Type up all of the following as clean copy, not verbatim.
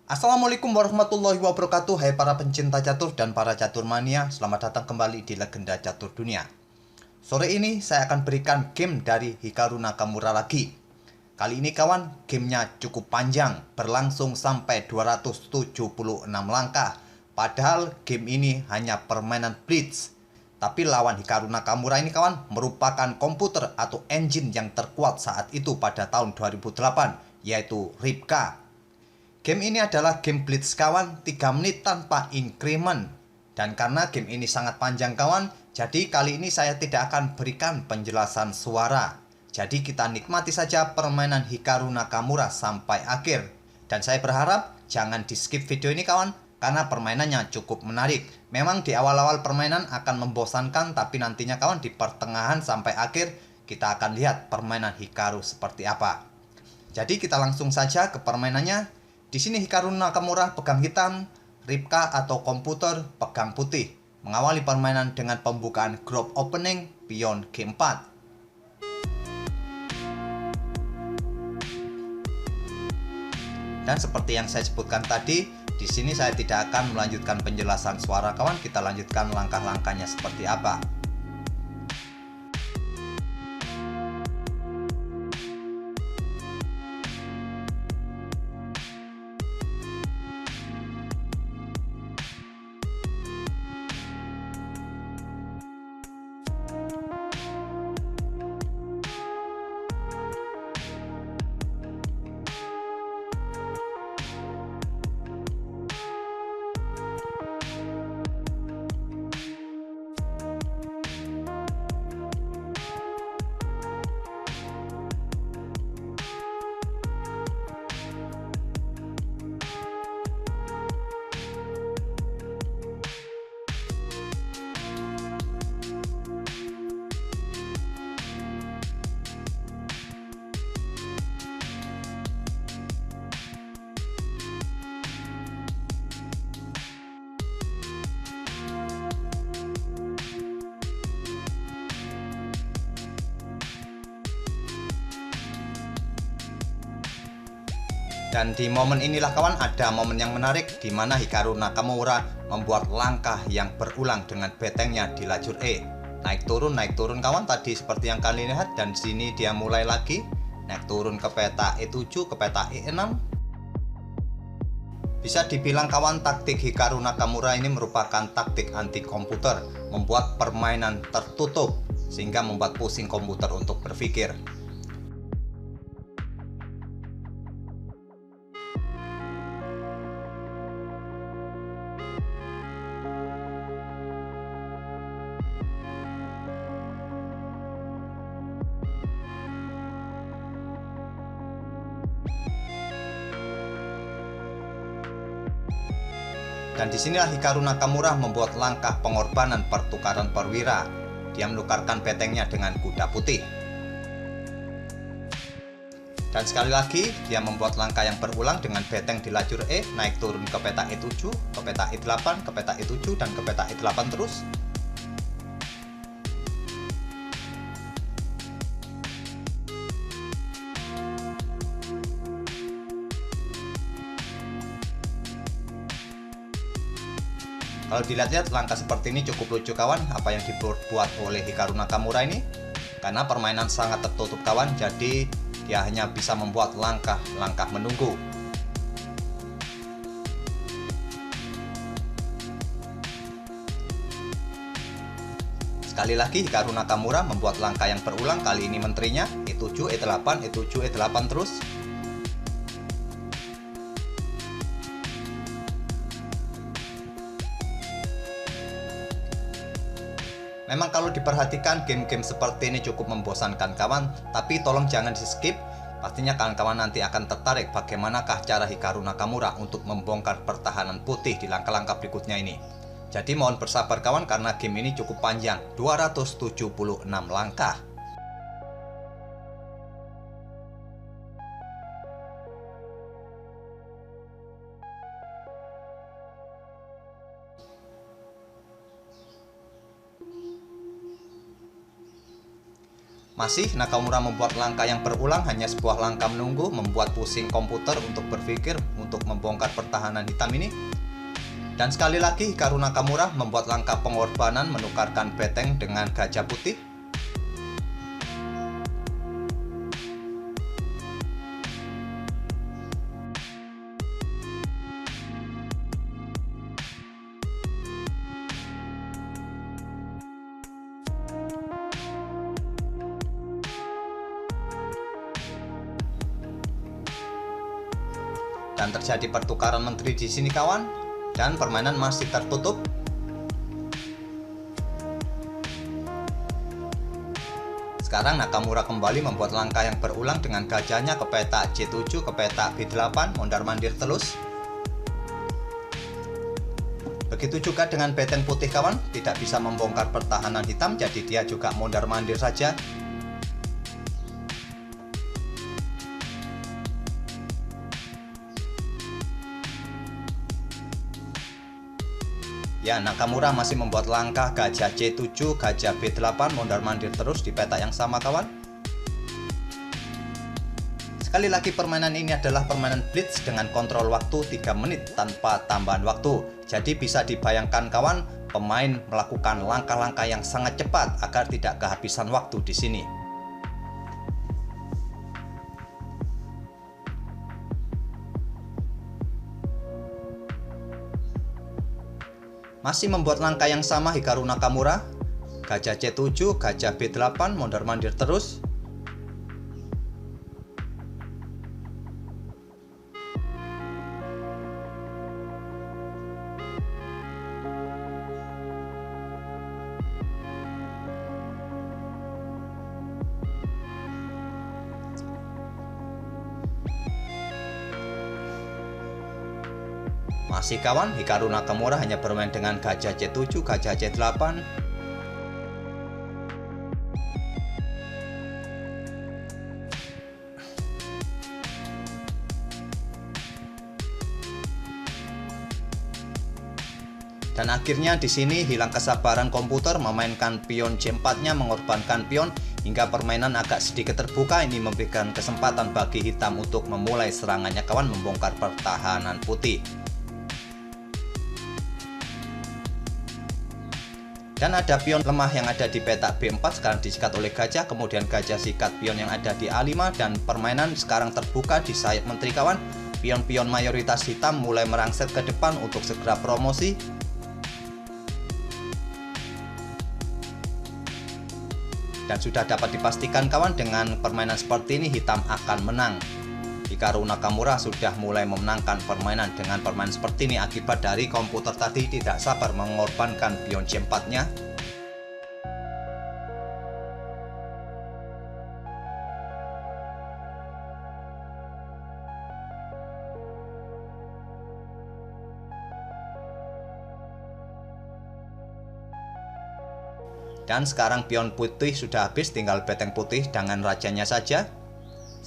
Assalamualaikum warahmatullahi wabarakatuh. Hai para pencinta catur dan para catur mania, selamat datang kembali di Legenda Catur Dunia. Sore ini saya akan berikan game dari Hikaru Nakamura lagi. Kali ini kawan, gamenya cukup panjang, berlangsung sampai 276 langkah. Padahal game ini hanya permainan blitz. Tapi lawan Hikaru Nakamura ini kawan merupakan komputer atau engine yang terkuat saat itu pada tahun 2008, yaitu Ripka. Game ini adalah game blitz kawan, 3 menit tanpa increment. Dan karena game ini sangat panjang kawan, jadi kali ini saya tidak akan berikan penjelasan suara. Jadi kita nikmati saja permainan Hikaru Nakamura sampai akhir. Dan saya berharap jangan di skip video ini kawan, karena permainannya cukup menarik. Memang di awal-awal permainan akan membosankan, tapi nantinya kawan di pertengahan sampai akhir kita akan lihat permainan Hikaru seperti apa. Jadi kita langsung saja ke permainannya. Di sini Hikaru Nakamura pegang hitam, Ripka atau komputer pegang putih. Mengawali permainan dengan pembukaan group opening pion G4. Dan seperti yang saya sebutkan tadi, di sini saya tidak akan melanjutkan penjelasan suara kawan, kita lanjutkan langkah-langkahnya seperti apa. Dan di momen inilah kawan ada momen yang menarik di mana Hikaru Nakamura membuat langkah yang berulang dengan betengnya di lajur E. Naik turun kawan tadi seperti yang kalian lihat, dan di sini dia mulai lagi naik turun ke peta E7 ke peta E6. Bisa dibilang kawan taktik Hikaru Nakamura ini merupakan taktik anti komputer, membuat permainan tertutup sehingga membuat pusing komputer untuk berpikir. Dan disinilah Hikaru Nakamura membuat langkah pengorbanan pertukaran perwira. Dia menukarkan betengnya dengan kuda putih. Dan sekali lagi dia membuat langkah yang berulang dengan beteng di lajur E, naik turun ke peta E7, ke peta E8, ke peta E7, dan ke peta E8 terus. Kalau dilihat-lihat langkah seperti ini cukup lucu kawan, apa yang dibuat oleh Hikaru Nakamura ini. Karena permainan sangat tertutup kawan, jadi dia hanya bisa membuat langkah-langkah menunggu. Sekali lagi Hikaru Nakamura membuat langkah yang berulang, kali ini menterinya E7, E8, E7, E8 terus. Memang kalau diperhatikan game-game seperti ini cukup membosankan kawan, tapi tolong jangan di skip. Pastinya kawan-kawan nanti akan tertarik bagaimanakah cara Hikaru Nakamura untuk membongkar pertahanan putih di langkah-langkah berikutnya ini. Jadi mohon bersabar kawan karena game ini cukup panjang, 276 langkah. Masih Nakamura membuat langkah yang berulang, hanya sebuah langkah menunggu, membuat pusing komputer untuk berpikir untuk membongkar pertahanan hitam ini. Dan sekali lagi Hikaru Nakamura membuat langkah pengorbanan, menukarkan beteng dengan gajah putih. Dan terjadi pertukaran menteri di sini kawan, dan permainan masih tertutup. Sekarang Nakamura kembali membuat langkah yang berulang dengan gajahnya ke petak C7, ke petak B8, mondar-mandir terus. Begitu juga dengan beteng putih kawan, tidak bisa membongkar pertahanan hitam, jadi dia juga mondar-mandir saja. Ya, Nakamura masih membuat langkah gajah C7, gajah B8, mondar-mandir terus di peta yang sama kawan. Sekali lagi permainan ini adalah permainan blitz dengan kontrol waktu 3 menit tanpa tambahan waktu. Jadi bisa dibayangkan kawan, pemain melakukan langkah-langkah yang sangat cepat agar tidak kehabisan waktu di sini. Masih membuat langkah yang sama Hikaru Nakamura, gajah C7, gajah B8, mondar-mandir terus. Masih kawan, Hikaru Nakamura hanya bermain dengan gajah C7, gajah C8. Dan akhirnya di sini hilang kesabaran komputer, memainkan pion C4-nya, mengorbankan pion hingga permainan agak sedikit terbuka. Ini memberikan kesempatan bagi hitam untuk memulai serangannya kawan, membongkar pertahanan putih. Dan ada pion lemah yang ada di petak B4 sekarang disikat oleh gajah, kemudian gajah sikat pion yang ada di A5, dan permainan sekarang terbuka di sayap menteri kawan. Pion-pion mayoritas hitam mulai merangsek ke depan untuk segera promosi. Dan sudah dapat dipastikan kawan, dengan permainan seperti ini hitam akan menang. Hikaru Nakamura sudah mulai memenangkan permainan dengan permainan seperti ini akibat dari komputer tadi tidak sabar mengorbankan pion C4-nya. Dan sekarang pion putih sudah habis, tinggal beteng putih dengan rajanya saja.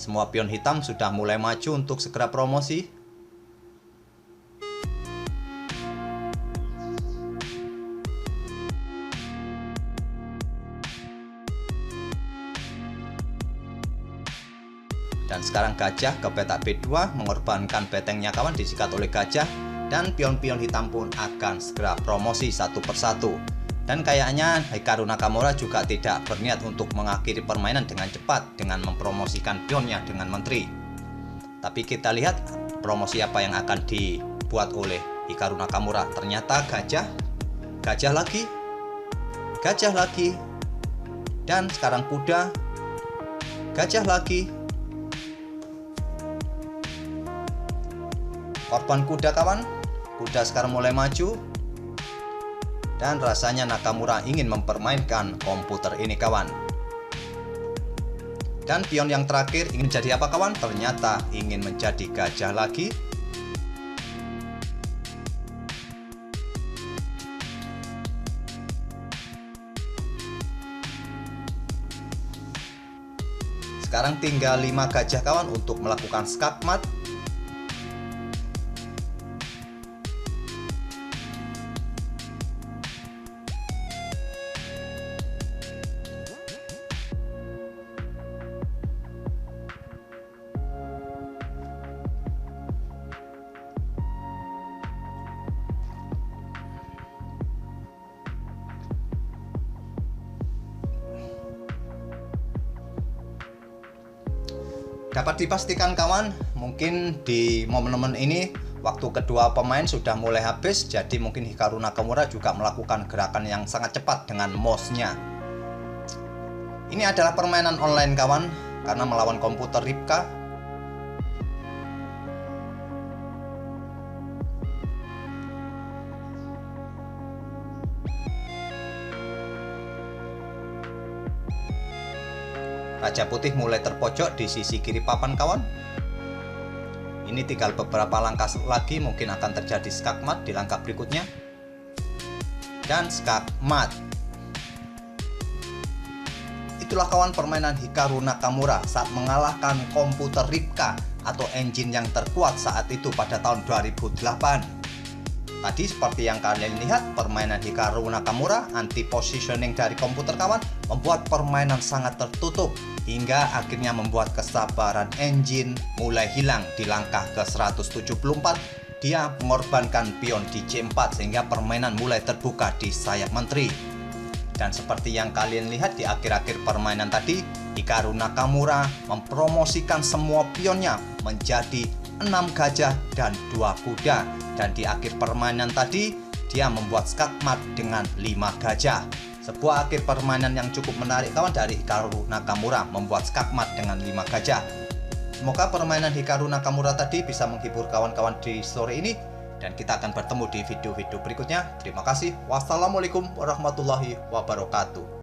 Semua pion hitam sudah mulai maju untuk segera promosi. Dan sekarang gajah ke petak B2, mengorbankan betengnya kawan, disikat oleh gajah. Dan pion-pion hitam pun akan segera promosi satu persatu. Dan kayaknya Hikaru Nakamura juga tidak berniat untuk mengakhiri permainan dengan cepat dengan mempromosikan pionnya dengan menteri. Tapi kita lihat promosi apa yang akan dibuat oleh Hikaru Nakamura. Ternyata gajah lagi, dan sekarang kuda, gajah lagi. Korban kuda kawan, kuda sekarang mulai maju. Dan rasanya Nakamura ingin mempermainkan komputer ini kawan. Dan pion yang terakhir ingin jadi apa kawan? Ternyata ingin menjadi gajah lagi. Sekarang tinggal 5 gajah kawan untuk melakukan skakmat. Dapat dipastikan kawan, mungkin di momen-momen ini waktu kedua pemain sudah mulai habis, jadi mungkin Hikaru Nakamura juga melakukan gerakan yang sangat cepat dengan mouse-nya. Ini adalah permainan online kawan, karena melawan komputer Ripka. Raja Putih mulai terpojok di sisi kiri papan kawan. Ini tinggal beberapa langkah lagi mungkin akan terjadi skakmat di langkah berikutnya. Dan skakmat. Itulah kawan permainan Hikaru Nakamura saat mengalahkan komputer Ripka atau engine yang terkuat saat itu pada tahun 2008. Tadi seperti yang kalian lihat, permainan Hikaru Nakamura anti positioning dari komputer kawan membuat permainan sangat tertutup hingga akhirnya membuat kesabaran engine mulai hilang di langkah ke-174. Dia mengorbankan pion di C4 sehingga permainan mulai terbuka di sayap menteri. Dan seperti yang kalian lihat di akhir-akhir permainan tadi, Hikaru Nakamura mempromosikan semua pionnya menjadi 6 gajah dan 2 kuda. Dan di akhir permainan tadi, dia membuat skakmat dengan 5 gajah. Sebuah akhir permainan yang cukup menarik kawan dari Hikaru Nakamura, membuat skakmat dengan 5 gajah. Semoga permainan Hikaru Nakamura tadi bisa menghibur kawan-kawan di sore ini. Dan kita akan bertemu di video-video berikutnya. Terima kasih. Wassalamualaikum warahmatullahi wabarakatuh.